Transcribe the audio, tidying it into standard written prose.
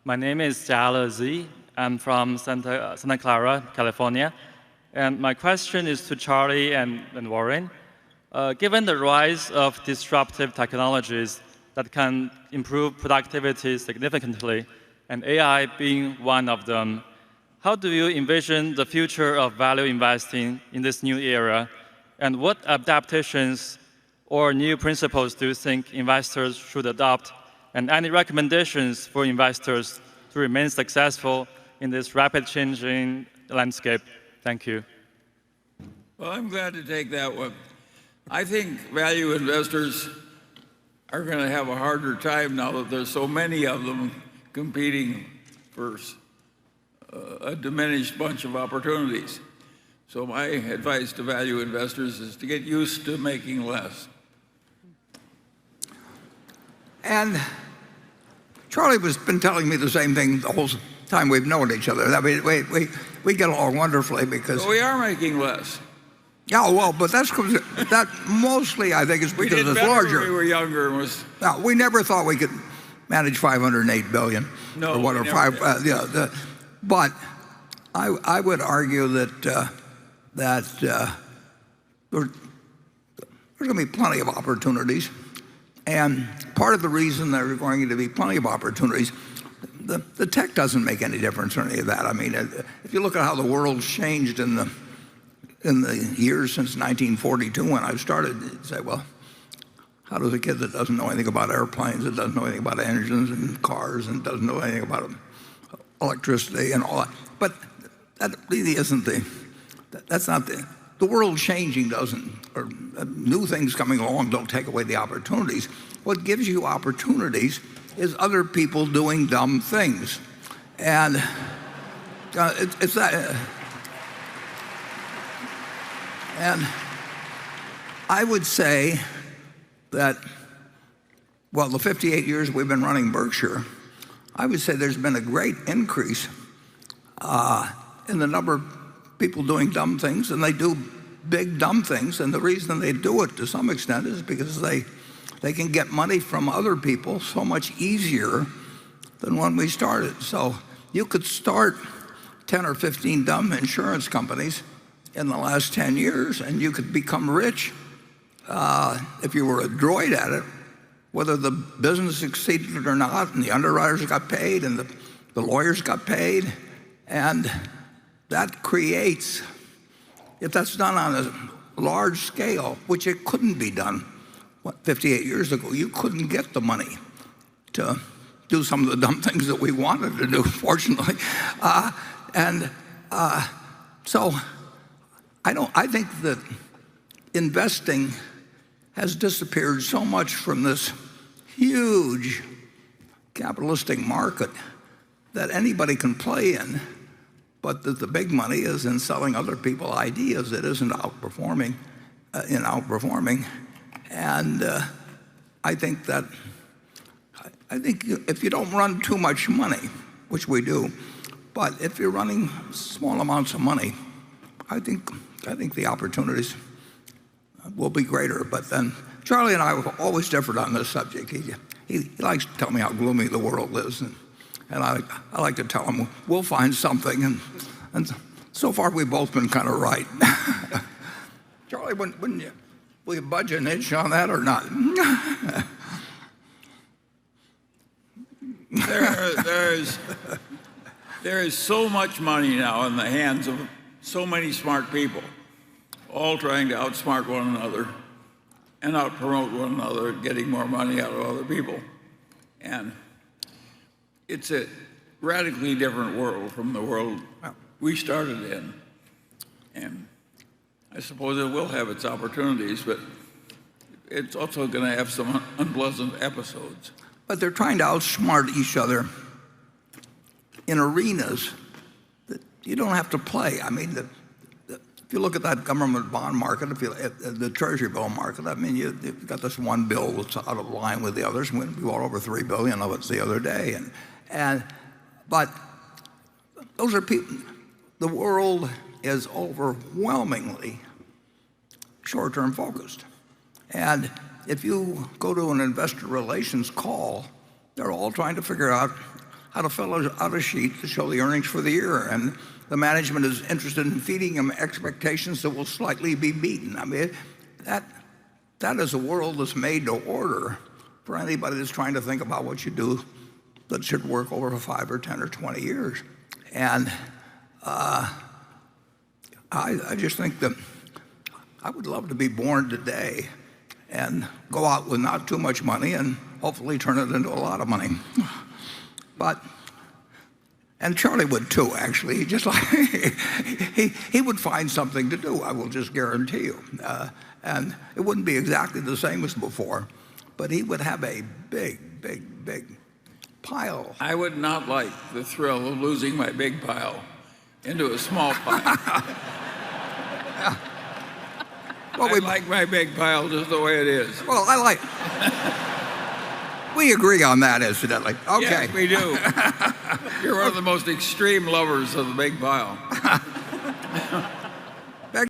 My name is Jiala Z. I'm from Santa Clara, California. And my question is to Charlie and Warren. Given the rise of disruptive technologies that can improve productivity significantly, and AI being one of them, how do you envision the future of value investing in this new era? And what adaptations or new principles do you think investors should adopt? And any recommendations for investors to remain successful in this rapid changing landscape? Thank you. Well, I'm glad to take that one. I think value investors are going to have a harder time now that there's so many of them competing for a diminished bunch of opportunities. So my advice to value investors is to get used to making less. And Charlie has been telling me the same thing the whole time we've known each other. I mean, we get along wonderfully because... But we are making less. Yeah, well, but that mostly, I think, is because it's larger. When we were younger. No, we never thought we could manage 508 billion. No, or whatever. But I would argue that there's going to be plenty of opportunities. And part of the reason there are going to be plenty of opportunities, the tech doesn't make any difference or any of that. I mean, if you look at how the world's changed in the years since 1942 when I started, you'd say, well, how does a kid that doesn't know anything about airplanes, that doesn't know anything about engines and cars, and doesn't know anything about electricity and all that? But that really isn't that's not the world changing doesn't, or new things coming along don't take away the opportunities. What gives you opportunities is other people doing dumb things. And it's that. And I would say that, well, the 58 years we've been running Berkshire, I would say there's been a great increase in the number of people doing dumb things, and they do big dumb things. And the reason they do it to some extent is because they can get money from other people so much easier than when we started. So you could start 10 or 15 dumb insurance companies in the last 10 years, and you could become rich if you were adroit at it, whether the business succeeded or not, and the underwriters got paid, and the lawyers got paid. And that creates, if that's done on a large scale, which it couldn't be done 58 years ago, you couldn't get the money to do some of the dumb things that we wanted to do, fortunately. So I think that investing has disappeared so much from this huge capitalistic market that anybody can play in, but that the big money is in selling other people ideas. It isn't outperforming. And I think if you don't run too much money, which we do, but if you're running small amounts of money, I think the opportunities will be greater. But then Charlie and I have always differed on this subject. He likes to tell me how gloomy the world is, and I like to tell him we'll find something. And so far we've both been kind of right. Charlie, wouldn't you? Will you budge an inch on that or not? There is so much money now in the hands of so many smart people, all trying to outsmart one another and outpromote one another, getting more money out of other people. And it's a radically different world from the world we started in. And I suppose it will have its opportunities, but it's also going to have some unpleasant episodes. But they're trying to outsmart each other in arenas that you don't have to play. I mean, if you look at that government bond market, the Treasury bill market, I mean, you've got this one bill that's out of line with the others. We bought over $3 billion of it the other day, but those are people. The world is overwhelmingly short-term focused, and if you go to an investor relations call, they're all trying to figure out how to fill out a sheet to show the earnings for the year. And the management is interested in feeding them expectations that will slightly be beaten. I mean, that is a world that's made to order for anybody that's trying to think about what you do that should work over 5 or 10 or 20 years. And I just think that I would love to be born today and go out with not too much money and hopefully turn it into a lot of money. And Charlie would too, actually. He just like he would find something to do, I will just guarantee you. And it wouldn't be exactly the same as before, but he would have a big pile. I would not like the thrill of losing my big pile into a small pile. Well, I like my big pile just the way it is. Well, we agree on that, incidentally. Okay. Yes, we do. You're one of the most extreme lovers of the big pile.